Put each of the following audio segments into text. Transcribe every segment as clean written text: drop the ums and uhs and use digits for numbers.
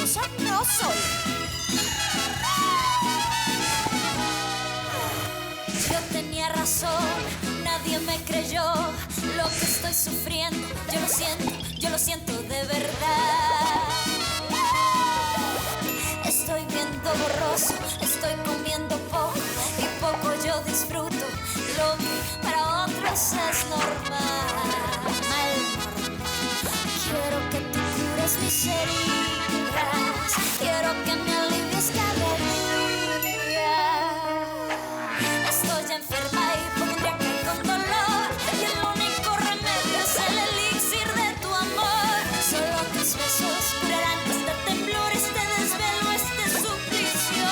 orgullosa no soy. Yo tenía razón, nadie me creyó lo que estoy sufriendo. Yo lo siento de verdad. Estoy viendo borroso, estoy comiendo poco y poco yo disfruto. Lo que para otros es normal. Quiero que tú cures mis heridas, quiero que me alivies cada día. Estoy enferma y pondría que con dolor, y el único remedio es el elixir de tu amor. Solo tus besos curarán este temblor, este desvelo, este suplicio.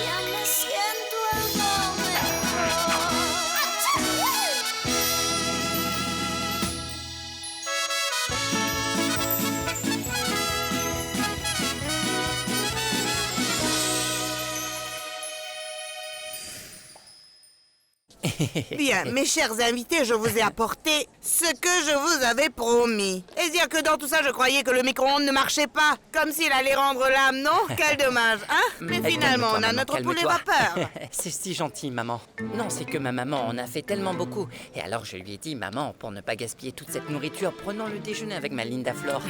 Ya me siento algo mejor. Bien, mes chers invités, je vous ai apporté ce que je vous avais promis. Et dire que dans tout ça, je croyais que le micro-ondes ne marchait pas. Comme s'il allait rendre l'âme, non? Quel dommage, hein? Mais finalement, on a notre poulet vapeur. C'est si gentil, maman. Non, c'est que ma maman en a fait tellement beaucoup. Et alors je lui ai dit, maman, pour ne pas gaspiller toute cette nourriture, prenons le déjeuner avec ma Linda Flore.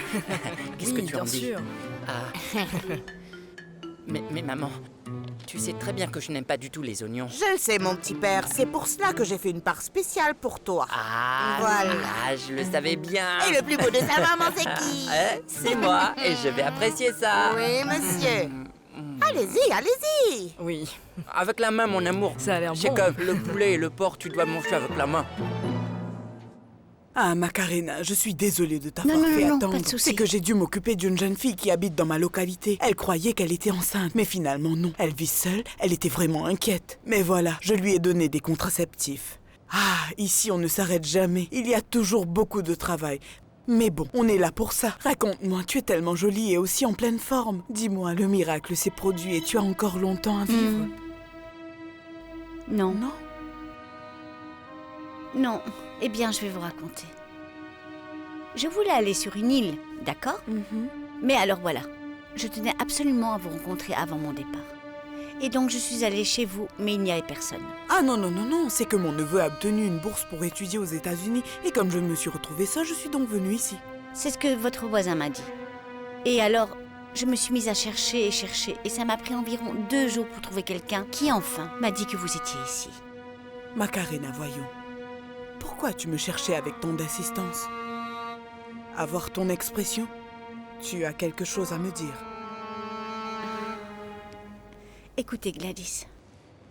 Qu'est-ce que tu en dis? Sûr. Ah. Mais maman, tu sais très bien que je n'aime pas du tout les oignons. Je le sais, mon petit père. C'est pour cela que j'ai fait une part spéciale pour toi. Ah, voilà. Je le savais bien. Et le plus beau de sa maman, c'est qui? C'est moi, et je vais apprécier ça. Oui, monsieur. Allez-y, allez-y. Oui. Avec la main, mon amour. Ça a l'air C'est bon. comme le poulet et le porc, tu dois manger avec la main. Ah, Macarena, je suis désolée de t'avoir Non, fait non, attendre. pas de souci. C'est que j'ai dû m'occuper d'une jeune fille qui habite dans ma localité. Elle croyait qu'elle était enceinte, mais finalement non. Elle vit seule, elle était vraiment inquiète. Mais voilà, je lui ai donné des contraceptifs. Ah, ici on ne s'arrête jamais. Il y a toujours beaucoup de travail. Mais bon, on est là pour ça. Raconte-moi, tu es tellement jolie et aussi en pleine forme. Dis-moi, le miracle s'est produit et tu as encore longtemps à vivre. Non. Non? Non. Eh bien, je vais vous raconter. Je voulais aller sur une île, d'accord? Mais alors voilà, je tenais absolument à vous rencontrer avant mon départ. Et donc je suis allée chez vous, mais il n'y avait personne. Ah non, non, non, non, c'est que mon neveu a obtenu une bourse pour étudier aux États-Unis et comme je me suis retrouvée seule, je suis donc venue ici. C'est ce que votre voisin m'a dit. Et alors, je me suis mise à chercher et ça m'a pris environ 2 jours pour trouver quelqu'un qui enfin m'a dit que vous étiez ici. Macarena, voyons. Pourquoi tu me cherchais avec tant d'assistance? À voir ton expression, tu as quelque chose à me dire. Écoutez Gladys,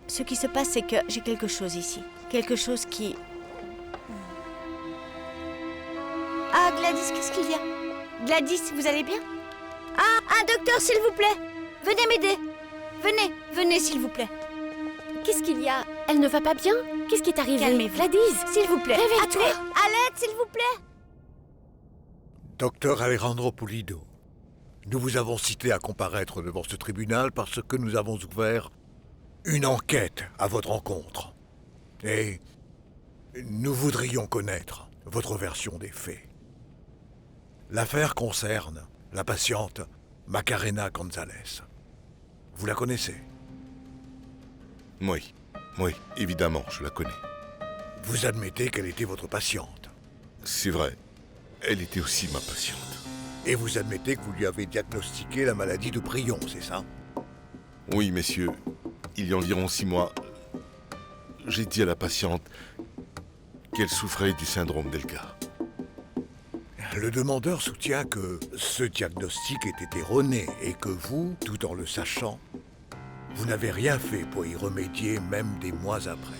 ce qui se passe c'est que j'ai quelque chose ici. Quelque chose qui... Ah Gladys, qu'est-ce qu'il y a? Gladys, vous allez bien? Ah, un docteur s'il vous plaît. Venez m'aider. Venez s'il vous plaît. Qu'est-ce qu'il y a? Elle ne va pas bien? Qu'est-ce qui est arrivé? Calmez-vous. Gladys, S'il vous plaît. réveille-toi. À l'aide s'il vous plaît. Docteur Alejandro Pulido, nous vous avons cité à comparaître devant ce tribunal parce que nous avons ouvert une enquête à votre rencontre. Et nous voudrions connaître votre version des faits. L'affaire concerne la patiente Macarena González. Vous la connaissez? Oui, évidemment, je la connais. Vous admettez qu'elle était votre patiente. C'est vrai, elle était aussi ma patiente. Et vous admettez que vous lui avez diagnostiqué la maladie de Prion, c'est ça? Oui, messieurs, il y a environ 6 mois, j'ai dit à la patiente qu'elle souffrait du syndrome d'Elgar. Le demandeur soutient que ce diagnostic était erroné et que vous, tout en le sachant, vous n'avez rien fait pour y remédier même des mois après.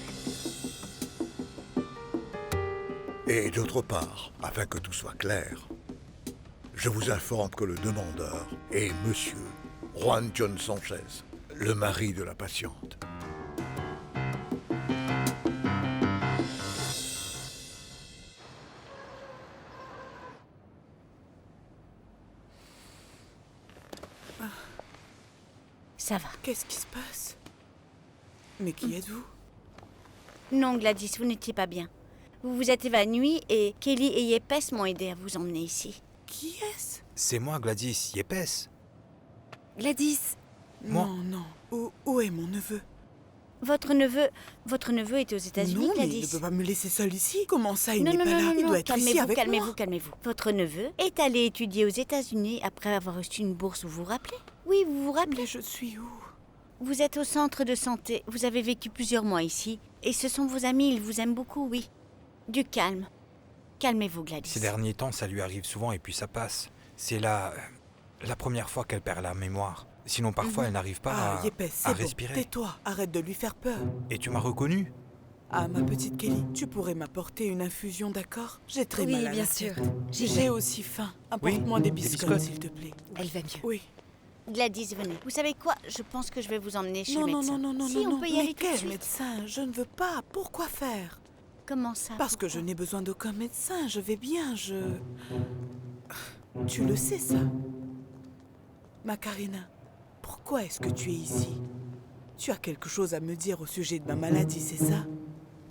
Et d'autre part, afin que tout soit clair, je vous informe que le demandeur est monsieur Juan John Sanchez, le mari de la patiente. Ça va. Qu'est-ce qui se passe? Mais qui êtes-vous? Non Gladys, vous n'étiez pas bien. Vous vous êtes évanouie et Kelly et Yepes m'ont aidé à vous emmener ici. Qui est-ce? C'est moi, Gladys, Yepes. Gladys, Moi. Non, non. Où est mon neveu? votre neveu est aux États-Unis, Non, mais il ne Gladys. peut pas me laisser seule ici. Comment ça, il Non, n'est non, pas non, là? non, Il non, doit être ici avec calmez-vous, moi. calmez-vous. Votre neveu est allé étudier aux États-Unis après avoir reçu une bourse, vous vous rappelez? Oui, vous vous rappelez? Mais je suis où? Vous êtes au centre de santé, vous avez vécu plusieurs mois ici. Et ce sont vos amis, ils vous aiment beaucoup, oui. Du calme. Calmez-vous, Gladys. Ces derniers temps, ça lui arrive souvent et puis ça passe. C'est la première fois qu'elle perd la mémoire. Sinon, parfois, elle n'arrive pas Ah, Yepes, à c'est bon. respirer. Tais-toi, arrête de lui faire peur. Et tu m'as reconnu? Ah, ma petite Kelly, tu pourrais m'apporter une infusion, d'accord? J'ai très mal à la bien tête. sûr. J'ai aussi faim. Apporte-moi Oui, des des biscottes, biscottes. s'il te plaît. Elle va mieux. Oui. Gladys, venez. Vous savez quoi? Je pense que je vais vous emmener chez Non, le non, médecin. non, non, non, si, non, on non. peut y Mais aller tout de quel suite. médecin? Je ne veux pas. Pourquoi faire? Comment ça? Parce que je pourquoi n'ai besoin d'aucun médecin. Je vais bien, Tu le sais, ça. Macarena, pourquoi est-ce que tu es ici? Tu as quelque chose à me dire au sujet de ma maladie, c'est ça?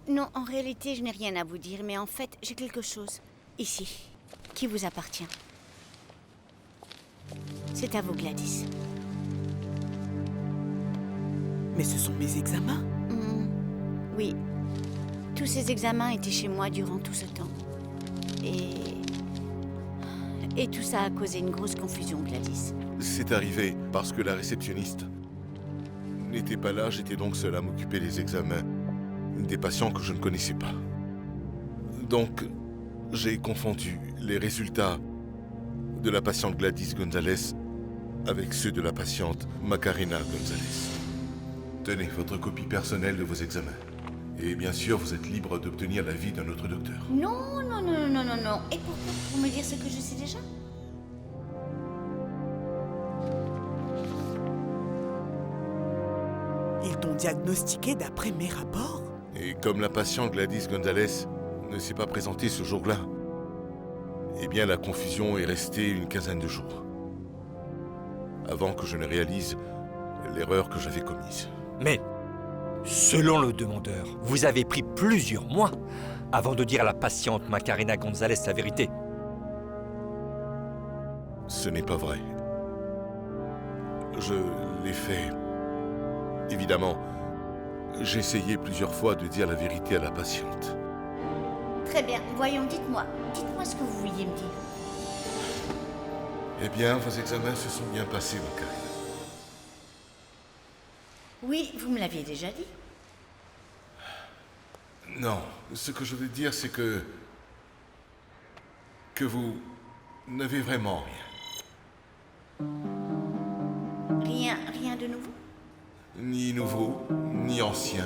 Non, en réalité, je n'ai rien à vous dire, mais en fait, j'ai quelque chose. Ici, qui vous appartient. C'est à vous, Gladys. Mais ce sont mes examens. Oui. Tous ces examens étaient chez moi durant tout ce temps. Et tout ça a causé une grosse confusion, Gladys. C'est arrivé parce que la réceptionniste n'était pas là, j'étais donc seul à m'occuper des examens des patients que je ne connaissais pas. Donc, j'ai confondu les résultats de la patiente Gladys Gonzalez avec ceux de la patiente Macarena Gonzalez. Tenez votre copie personnelle de vos examens. Et bien sûr, vous êtes libre d'obtenir l'avis d'un autre docteur. Non, non, non, non, non, non. Et pourquoi? Pour me dire ce que je sais déjà? Ils t'ont diagnostiqué d'après mes rapports? Et comme la patiente Gladys Gonzalez ne s'est pas présentée ce jour-là, eh bien la confusion est restée une quinzaine de jours. Avant que je ne réalise l'erreur que j'avais commise. Mais, selon le demandeur, vous avez pris plusieurs mois avant de dire à la patiente Macarena Gonzalez la vérité. Ce n'est pas vrai. Je l'ai fait. Évidemment, j'ai essayé plusieurs fois de dire la vérité à la patiente. Très bien. Voyons, dites-moi. Dites-moi ce que vous vouliez me dire. Eh bien, vos examens se sont bien passés, Macarena. Oui, vous me l'aviez déjà dit. Non, ce que je veux dire, c'est que vous n'avez vraiment rien. Rien de nouveau? Ni nouveau, ni ancien.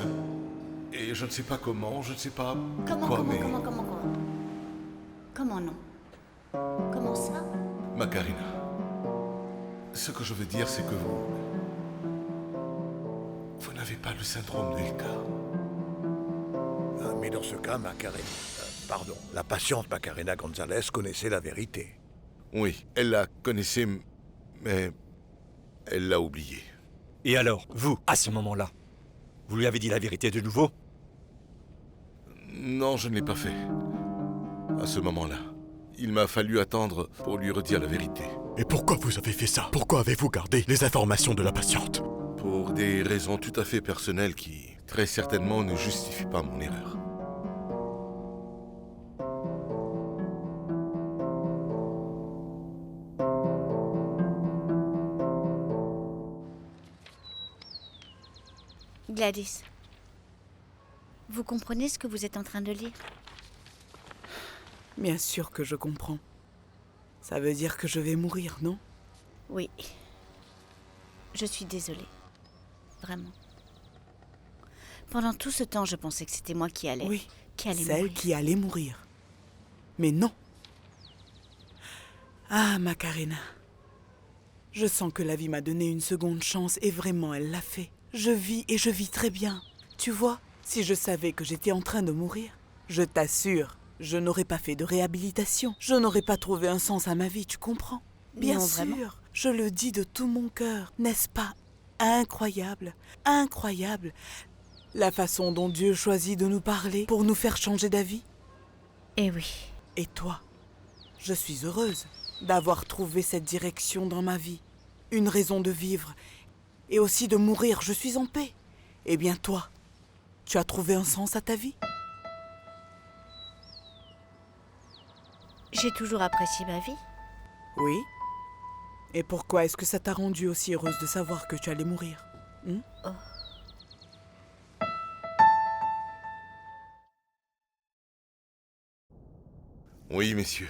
Et je ne sais pas comment, je ne sais pas Comment mais... Comment non? Comment ça? Macarena, ce que je veux dire, c'est que vous n'avez pas le syndrome de Ilka. Mais dans ce cas, la patiente Macarena Gonzalez connaissait la vérité. Oui, elle la connaissait, mais elle l'a oubliée. Et alors, vous, à ce moment-là, vous lui avez dit la vérité de nouveau? Non, je ne l'ai pas fait. À ce moment-là, il m'a fallu attendre pour lui redire la vérité. Et pourquoi vous avez fait ça? Pourquoi avez-vous gardé les informations de la patiente? Pour des raisons tout à fait personnelles qui, très certainement, ne justifient pas mon erreur. Gladys, vous comprenez ce que vous êtes en train de lire? Bien sûr que je comprends. Ça veut dire que je vais mourir, non? Oui. Je suis désolée. Vraiment. Pendant tout ce temps, je pensais que c'était moi qui allais... Oui, qui allait celle mourir. qui allait mourir. Mais non. Ah, Macarena. Je sens que la vie m'a donné une seconde chance et vraiment, elle l'a fait. Je vis et je vis très bien. Tu vois, si je savais que j'étais en train de mourir, je t'assure, je n'aurais pas fait de réhabilitation. Je n'aurais pas trouvé un sens à ma vie, tu comprends? Bien Non, sûr, vraiment. je le dis de tout mon cœur. N'est-ce pas incroyable? Incroyable. La façon dont Dieu choisit de nous parler pour nous faire changer d'avis. Eh oui. Et toi? Je suis heureuse. d'avoir trouvé cette direction dans ma vie. Une raison de vivre. Et aussi de mourir, je suis en paix. Eh bien toi, tu as trouvé un sens à ta vie? J'ai toujours apprécié ma vie. Oui. Et pourquoi est-ce que ça t'a rendue aussi heureuse de savoir que tu allais mourir? Oui, messieurs.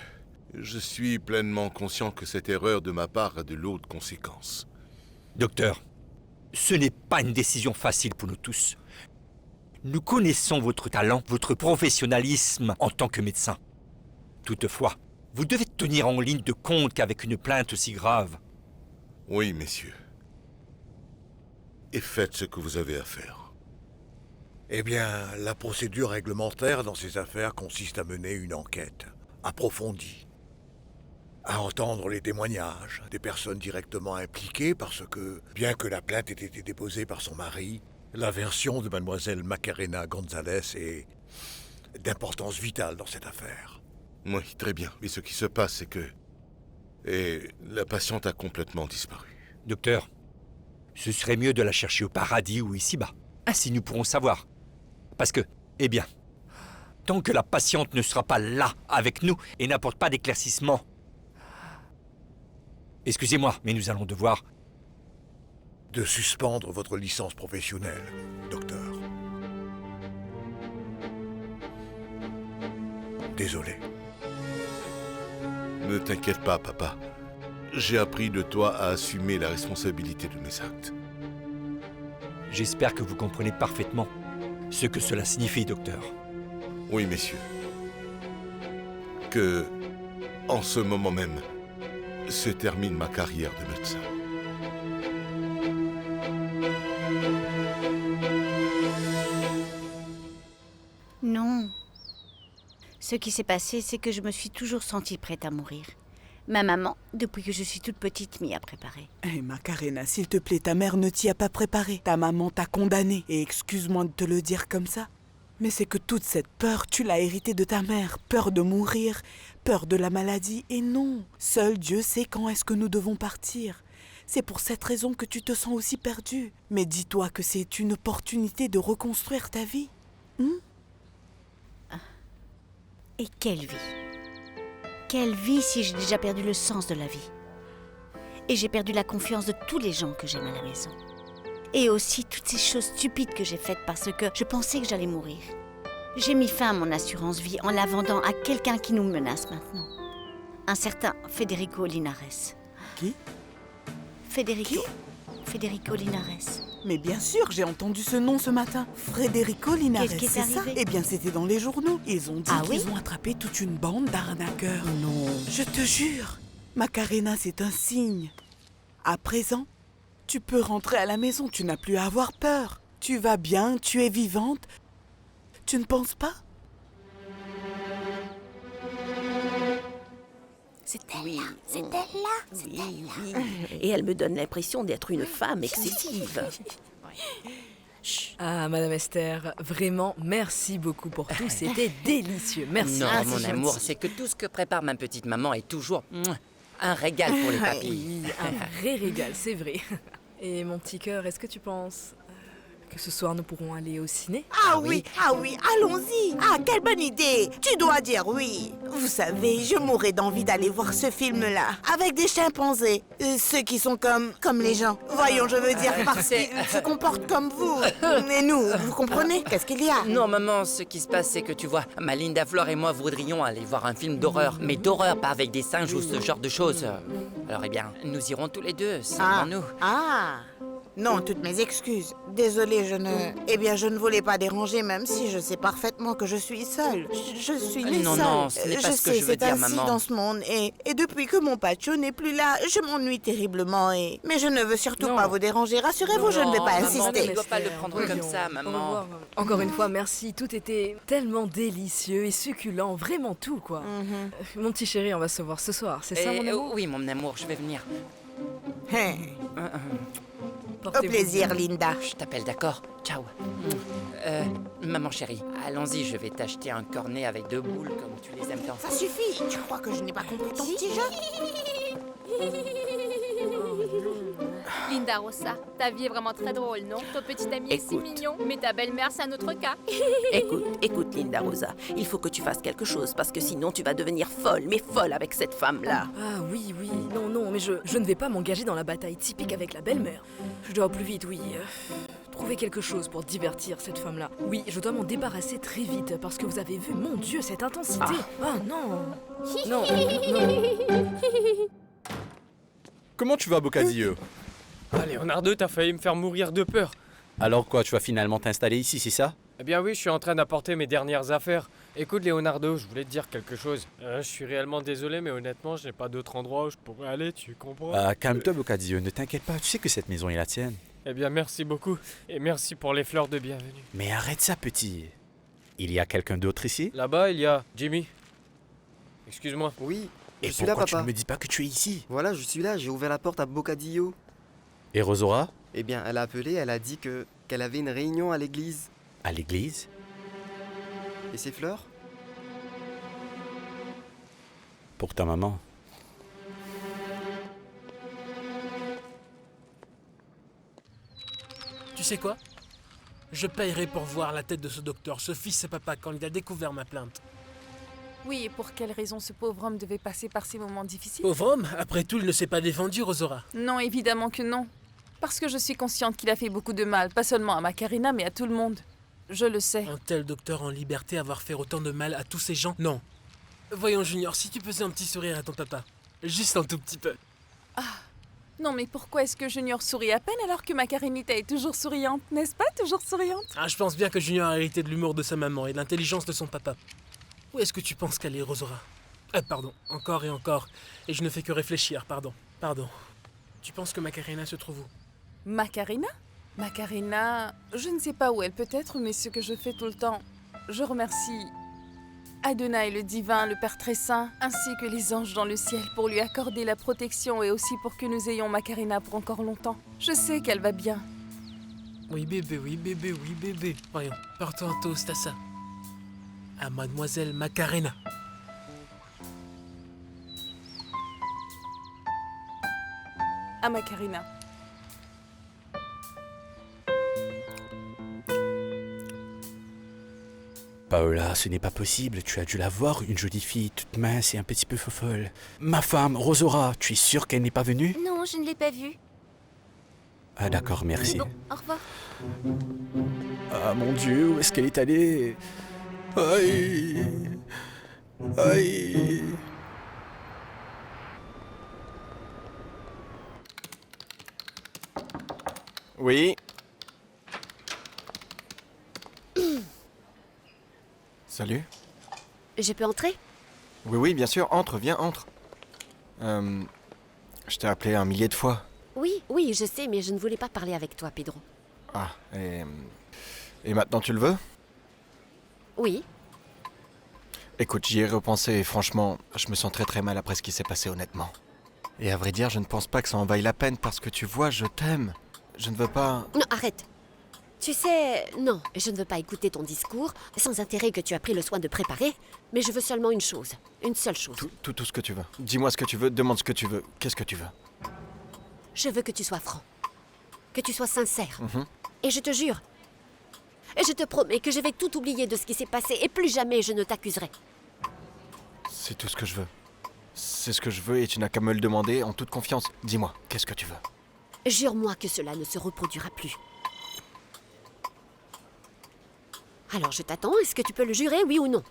Je suis pleinement conscient que cette erreur de ma part a de lourdes conséquences. Docteur, ce n'est pas une décision facile pour nous tous. Nous connaissons votre talent, votre professionnalisme en tant que médecin. Toutefois, vous devez tenir en ligne de compte qu'avec une plainte aussi grave. Oui, messieurs. Et faites ce que vous avez à faire. Eh bien, la procédure réglementaire dans ces affaires consiste à mener une enquête approfondie, à entendre les témoignages des personnes directement impliquées parce que, bien que la plainte ait été déposée par son mari, la version de mademoiselle Macarena González est d'importance vitale dans cette affaire. Oui, très bien. Mais ce qui se passe, c'est que... Et la patiente a complètement disparu. Docteur, ce serait mieux de la chercher au paradis ou ici-bas. Ainsi nous pourrons savoir. Parce que, eh bien, tant que la patiente ne sera pas là, avec nous, et n'apporte pas d'éclaircissement... Excusez-moi, mais nous allons devoir... De suspendre votre licence professionnelle, docteur. Désolé. Ne t'inquiète pas, papa. J'ai appris de toi à assumer la responsabilité de mes actes. J'espère que vous comprenez parfaitement ce que cela signifie, docteur. Oui, messieurs. Que, en ce moment même, se termine ma carrière de médecin. Non. Ce qui s'est passé, c'est que je me suis toujours sentie prête à mourir. Ma maman, depuis que je suis toute petite, m'y a préparée. Eh, Macarena, s'il te plaît, ta mère ne t'y a pas préparé. Ta maman t'a condamnée. Et excuse-moi de te le dire comme ça, mais c'est que toute cette peur, tu l'as héritée de ta mère. Peur de mourir, peur de la maladie. Et non, seul Dieu sait quand est-ce que nous devons partir. C'est pour cette raison que tu te sens aussi perdue. Mais dis-toi que c'est une opportunité de reconstruire ta vie. Et quelle vie? Quelle vie si j'ai déjà perdu le sens de la vie? Et j'ai perdu la confiance de tous les gens que j'aime à la maison. Et aussi toutes ces choses stupides que j'ai faites parce que je pensais que j'allais mourir. J'ai mis fin à mon assurance vie en la vendant à quelqu'un qui nous menace maintenant. Un certain Federico Linares. Qui? Federico Linares. Mais bien sûr, j'ai entendu ce nom ce matin. Federico Linares, Qu'est-ce qui est c'est ça? arrivé? Eh bien, c'était dans les journaux. Ils ont dit qu'ils ont attrapé toute une bande d'arnaqueurs. Non. Je te jure. Macarena, c'est un signe. À présent, tu peux rentrer à la maison. Tu n'as plus à avoir peur. Tu vas bien, tu es vivante. Tu ne penses pas? C'est elle. Oui. Et elle me donne l'impression d'être une femme excessive. Ah, Madame Esther, vraiment, merci beaucoup pour tout. C'était délicieux. Merci. Non, Ah, mon c'est amour, gentil. c'est que tout ce que prépare ma petite maman est toujours un régal pour les papilles. Oui, un vrai régal, c'est vrai. Et mon petit cœur, est-ce que tu penses que ce soir nous pourrons aller au ciné? Ah oui, allons-y. Ah, quelle bonne idée. Tu dois dire oui. Vous savez, je mourrais d'envie d'aller voir ce film-là, avec des chimpanzés. Ceux qui sont comme les gens. Voyons, je veux dire, parce qu'ils se comportent comme vous. Et nous, vous comprenez? Qu'est-ce qu'il y a? Non, maman, ce qui se passe, c'est que tu vois, ma Linda Flore et moi voudrions aller voir un film d'horreur. Mais d'horreur, pas avec des singes ou ce genre de choses. Alors, eh bien, nous irons tous les deux, seulement nous. Ah. Non, toutes mes excuses. Désolée, je ne voulais pas déranger, même si je sais parfaitement que je suis seule. Je suis née seule. Non, ce n'est pas ce que je veux dire, c'est ainsi maman. dans ce monde. Et depuis que mon patio n'est plus là, je m'ennuie terriblement. Mais je ne veux surtout pas vous déranger. Rassurez-vous, je ne vais pas maman, insister. tu ne dois pas le prendre comme ça, Au maman. revoir. Encore une fois, merci. Tout était tellement délicieux et succulent. Vraiment tout, quoi. Mon petit chéri, on va se voir ce soir. C'est ça, mon amour? Oui, mon amour, je vais venir. Au plaisir, Linda. Je t'appelle, d'accord? Ciao. Maman chérie, allons-y, je vais t'acheter un cornet avec 2 boules comme tu les aimes tant. Ça suffit. Tu crois que je n'ai pas compris ton petit jeu? Linda Rosa, ta vie est vraiment très drôle, non? Ton petit ami est si Écoute. mignon, mais ta belle-mère, c'est un autre cas. Écoute, Linda Rosa, il faut que tu fasses quelque chose parce que sinon tu vas devenir folle, mais folle avec cette femme-là. Ah oui, non, mais je ne vais pas m'engager dans la bataille typique avec la belle-mère. Je dois au plus vite, oui. Trouver quelque chose pour divertir cette femme-là. Oui, je dois m'en débarrasser très vite parce que vous avez vu, mon Dieu, cette intensité. Ah non. Non. Comment tu vas, Bocadilleux? Ah, Leonardo, t'as failli me faire mourir de peur. Alors quoi, tu vas finalement t'installer ici, c'est ça? Eh bien oui, je suis en train d'apporter mes dernières affaires. Écoute, Leonardo, je voulais te dire quelque chose. Je suis réellement désolé, mais honnêtement, je n'ai pas d'autre endroit où je pourrais aller, tu comprends? Calme-toi, Bocadilleux, ne t'inquiète pas, tu sais que cette maison est la tienne. Eh bien, merci beaucoup. Et merci pour les fleurs de bienvenue. Mais arrête ça, petit. Il y a quelqu'un d'autre ici? Là-bas, il y a Jimmy. Excuse-moi. Oui, Et je suis là, pourquoi papa. tu ne me dis pas que tu es ici? Voilà, je suis là, j'ai ouvert la porte à Bocadillo. Et Rosora? Eh bien, elle a appelé, elle a dit qu'elle avait une réunion à l'église. À l'église? Et ses fleurs? Pour ta maman. Tu sais quoi? Je payerai pour voir la tête de ce docteur, ce fils et papa, quand il a découvert ma plainte. Oui, et pour quelle raison ce pauvre homme devait passer par ces moments difficiles? Pauvre homme, après tout, il ne s'est pas défendu, Rosora. Non, évidemment que non. Parce que je suis consciente qu'il a fait beaucoup de mal, pas seulement à Macarena, mais à tout le monde. Je le sais. Un tel docteur en liberté avoir fait autant de mal à tous ces gens? Non. Voyons, Junior, si tu faisais un petit sourire à ton papa. Juste un tout petit peu. Non, mais pourquoi est-ce que Junior sourit à peine alors que Macarenita est toujours souriante? N'est-ce pas, toujours souriante? Je pense bien que Junior a hérité de l'humour de sa maman et de l'intelligence de son papa. Où est-ce que tu penses qu'elle est, Rosora? Pardon, encore et encore. Et je ne fais que réfléchir, pardon. Tu penses que Macarena se trouve où? Macarena? Macarena, je ne sais pas où elle peut être, mais ce que je fais tout le temps, je remercie Adonai le divin, le Père très saint, ainsi que les anges dans le ciel pour lui accorder la protection et aussi pour que nous ayons Macarena pour encore longtemps. Je sais qu'elle va bien. Oui bébé, oui bébé, oui bébé. Voyons, portons un toast à ça. À Mademoiselle Macarena. À Macarena. Paola, ce n'est pas possible, tu as dû la voir, une jolie fille toute mince et un petit peu fofolle. Ma femme, Rosora, tu es sûre qu'elle n'est pas venue? Non, je ne l'ai pas vue. Ah d'accord, merci. Bon, au revoir. Ah mon Dieu, où est-ce qu'elle est allée? Aïe. Aïe. Oui. Salut. Je peux entrer? Oui, bien sûr, entre, viens, entre. Je t'ai appelé 1 millier de fois. Oui, je sais, mais je ne voulais pas parler avec toi, Pedro. Ah, et maintenant tu le veux? Oui. Écoute, j'y ai repensé et franchement, je me sens très très mal après ce qui s'est passé honnêtement. Et à vrai dire, je ne pense pas que ça en vaille la peine parce que tu vois, je t'aime. Je ne veux pas... Non, arrête. Tu sais, non, je ne veux pas écouter ton discours, sans intérêt que tu as pris le soin de préparer, mais je veux seulement une chose, une seule chose. Tout ce que tu veux. Dis-moi ce que tu veux, demande ce que tu veux. Qu'est-ce que tu veux? Je veux que tu sois franc, que tu sois sincère. Mhm. Et je te jure, et je te promets que je vais tout oublier de ce qui s'est passé et plus jamais je ne t'accuserai. C'est tout ce que je veux. C'est ce que je veux et tu n'as qu'à me le demander en toute confiance. Dis-moi, qu'est-ce que tu veux? Jure-moi que cela ne se reproduira plus. Alors je t'attends, est-ce que tu peux le jurer, oui ou non?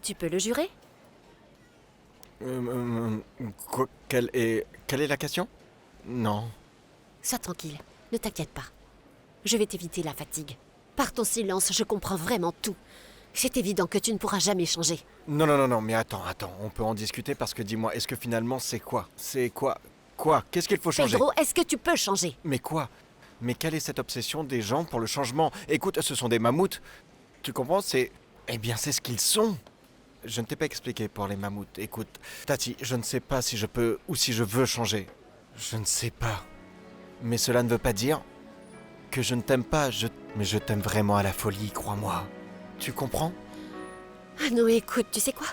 Tu peux le jurer? Quoi? Quelle est la question? Non. Sois tranquille, ne t'inquiète pas. Je vais t'éviter la fatigue. Par ton silence, je comprends vraiment tout. C'est évident que tu ne pourras jamais changer. Non, mais attends, on peut en discuter parce que dis-moi, est-ce que finalement c'est quoi? C'est quoi? Quoi? Qu'est-ce qu'il faut changer? Pedro, est-ce que tu peux changer? Mais quoi? Mais quelle est cette obsession des gens pour le changement? Écoute, ce sont des mammouths. Tu comprends? Eh bien, c'est ce qu'ils sont. Je ne t'ai pas expliqué pour les mammouths. Écoute, Tati, je ne sais pas si je peux ou si je veux changer. Je ne sais pas. Mais cela ne veut pas dire que je ne t'aime pas. Mais je t'aime vraiment à la folie, crois-moi. Tu comprends? Ah non, écoute, tu sais quoi?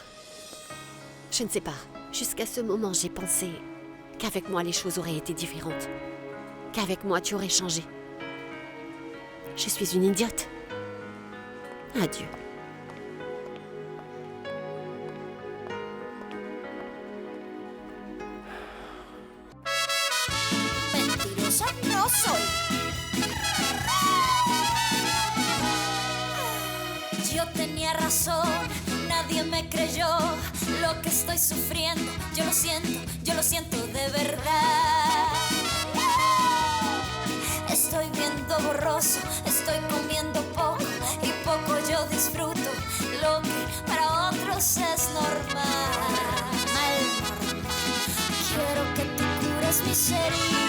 Je ne sais pas. Jusqu'à ce moment, j'ai pensé qu'avec moi, les choses auraient été différentes. Qu'avec moi, tu aurais changé. Je suis une idiote. Adieu. Mentirosa no soy. Yo tenía razón, nadie me creyó lo que estoy sufriendo. Yo lo siento de verdad. Estoy viendo borroso, estoy comiendo poco y poco yo disfruto lo que para otros es normal. Quiero que tú cures mis heridas.